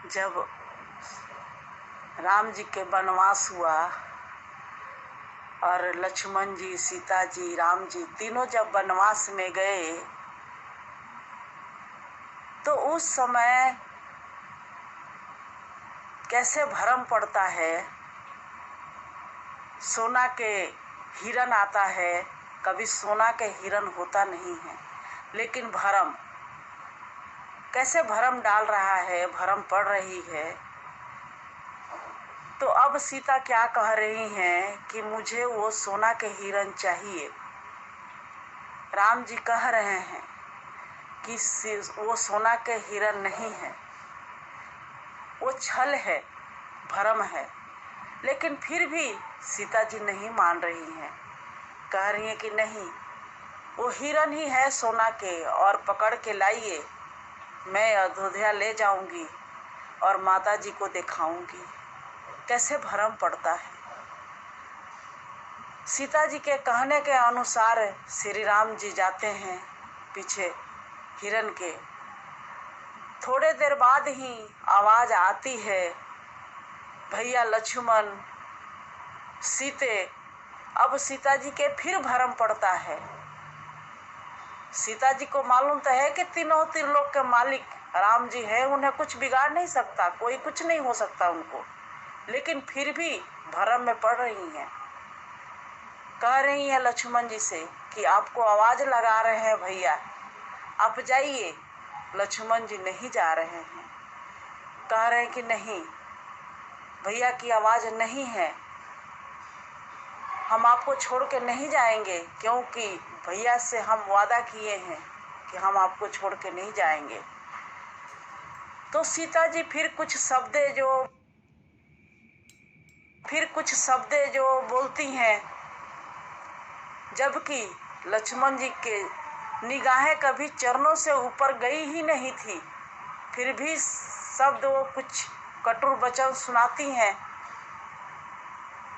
जब राम जी के वनवास हुआ और लक्ष्मण जी, सीता जी, राम जी तीनों जब वनवास में गए तो उस समय कैसे भरम पड़ता है। सोना के हिरन आता है, कभी सोना के हिरन होता नहीं है, लेकिन भरम कैसे भरम डाल रहा है, भरम पड़ रही है। तो अब सीता क्या कह रही हैं कि मुझे वो सोना के हिरन चाहिए। राम जी कह रहे हैं कि वो सोना के हिरन नहीं है, वो छल है, भरम है। लेकिन फिर भी सीता जी नहीं मान रही हैं, कह रही हैं कि नहीं, वो हिरन ही है सोना के, और पकड़ के लाइए, मैं अयोध्या ले जाऊंगी और माता जी को दिखाऊंगी। कैसे भरम पड़ता है। सीता जी के कहने के अनुसार श्री राम जी जाते हैं पीछे हिरन के। थोड़े देर बाद ही आवाज आती है, भैया लक्ष्मण, सीते। अब सीता जी के फिर भरम पड़ता है। सीता जी को मालूम तो है कि तीनों त्रिलोक के मालिक राम जी हैं, उन्हें कुछ बिगाड़ नहीं सकता, कोई कुछ नहीं हो सकता उनको, लेकिन फिर भी भरम में पड़ रही हैं। कह रही हैं लक्ष्मण जी से कि आपको आवाज लगा रहे हैं भैया, आप जाइए। लक्ष्मण जी नहीं जा रहे हैं, कह रहे हैं कि नहीं, भैया की आवाज नहीं है, हम आपको छोड़ के नहीं जाएंगे, क्योंकि भैया से हम वादा किए हैं कि हम आपको छोड़ के नहीं जाएंगे। तो सीता जी फिर कुछ शब्द जो बोलती हैं, जबकि लक्ष्मण जी के निगाहें कभी चरणों से ऊपर गई ही नहीं थी, फिर भी शब्द वो कुछ कटु वचन सुनाती हैं।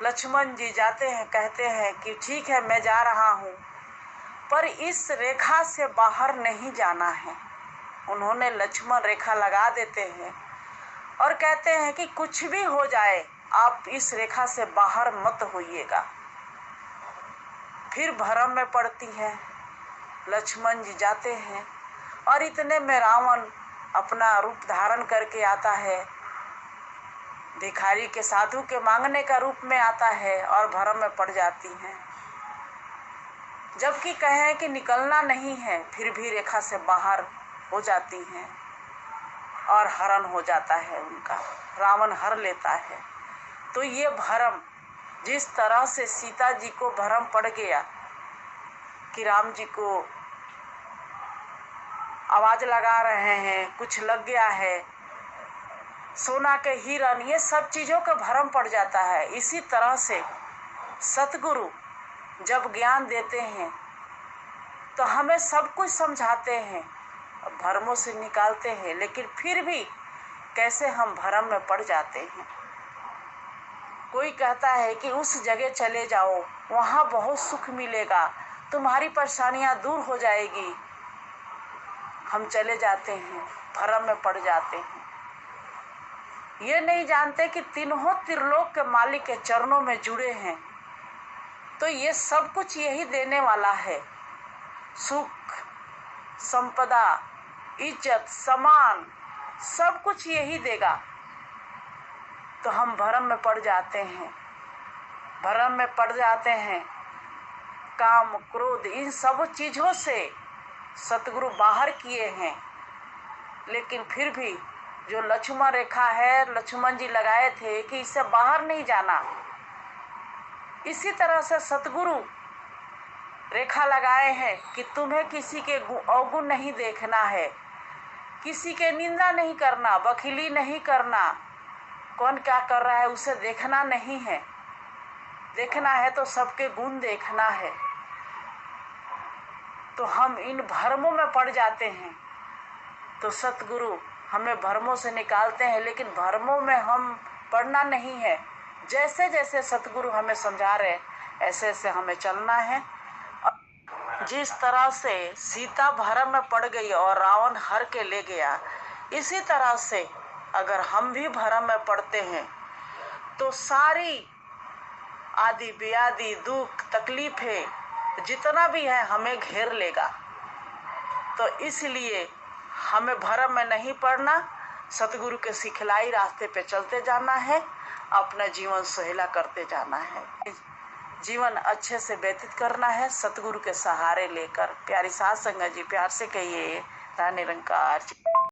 लक्ष्मण जी जाते हैं, कहते हैं कि ठीक है, मैं जा रहा हूँ, पर इस रेखा से बाहर नहीं जाना है। उन्होंने लक्ष्मण रेखा लगा देते हैं और कहते हैं कि कुछ भी हो जाए, आप इस रेखा से बाहर मत होइएगा। फिर भरम में पड़ती है। लक्ष्मण जी जाते हैं और इतने में रावण अपना रूप धारण करके आता है, भिखारी के, साधु के मांगने का रूप में आता है और भरम में पड़ जाती हैं। जबकि कहें कि निकलना नहीं है, फिर भी रेखा से बाहर हो जाती हैं और हरण हो जाता है उनका, रावण हर लेता है। तो ये भरम, जिस तरह से सीता जी को भरम पड़ गया कि राम जी को आवाज लगा रहे हैं, कुछ लग गया है, सोना के हिरन, ये सब चीज़ों का भरम पड़ जाता है। इसी तरह से सतगुरु जब ज्ञान देते हैं तो हमें सब कुछ समझाते हैं, भरमों से निकालते हैं, लेकिन फिर भी कैसे हम भरम में पड़ जाते हैं। कोई कहता है कि उस जगह चले जाओ, वहाँ बहुत सुख मिलेगा, तुम्हारी परेशानियाँ दूर हो जाएगी। हम चले जाते हैं, भरम में पड़ जाते हैं। ये नहीं जानते कि तीनों त्रिलोक के मालिक के चरणों में जुड़े हैं, तो ये सब कुछ यही देने वाला है, सुख, संपदा, इज्जत, सम्मान, सब कुछ यही देगा। तो हम भरम में पड़ जाते हैं, भरम में पड़ जाते हैं। काम, क्रोध, इन सब चीज़ों से सतगुरु बाहर किए हैं, लेकिन फिर भी जो लक्ष्मण रेखा है, लक्ष्मण जी लगाए थे कि इससे बाहर नहीं जाना, इसी तरह से सतगुरु रेखा लगाए हैं कि तुम्हें किसी के अवगुण नहीं देखना है, किसी के निंदा नहीं करना, बखिली नहीं करना, कौन क्या कर रहा है उसे देखना नहीं है, देखना है तो सबके गुण देखना है। तो हम इन भरमों में पड़ जाते हैं, तो सतगुरु हमें भरमों से निकालते हैं, लेकिन भरमों में हम पड़ना नहीं है। जैसे जैसे सतगुरु हमें समझा रहे, ऐसे ऐसे हमें चलना है। जिस तरह से सीता भरम में पड़ गई और रावण हर के ले गया, इसी तरह से अगर हम भी भरम में पड़ते हैं तो सारी आदि व्याधि दुख तकलीफें जितना भी है हमें घेर लेगा। तो इसलिए हमें भरम में नहीं पड़ना, सतगुरु के सिखलाई रास्ते पे चलते जाना है, अपना जीवन सुहेला करते जाना है, जीवन अच्छे से व्यतीत करना है सतगुरु के सहारे लेकर। प्यारी साध संगत जी प्यार से कहिए रानी निरंकार।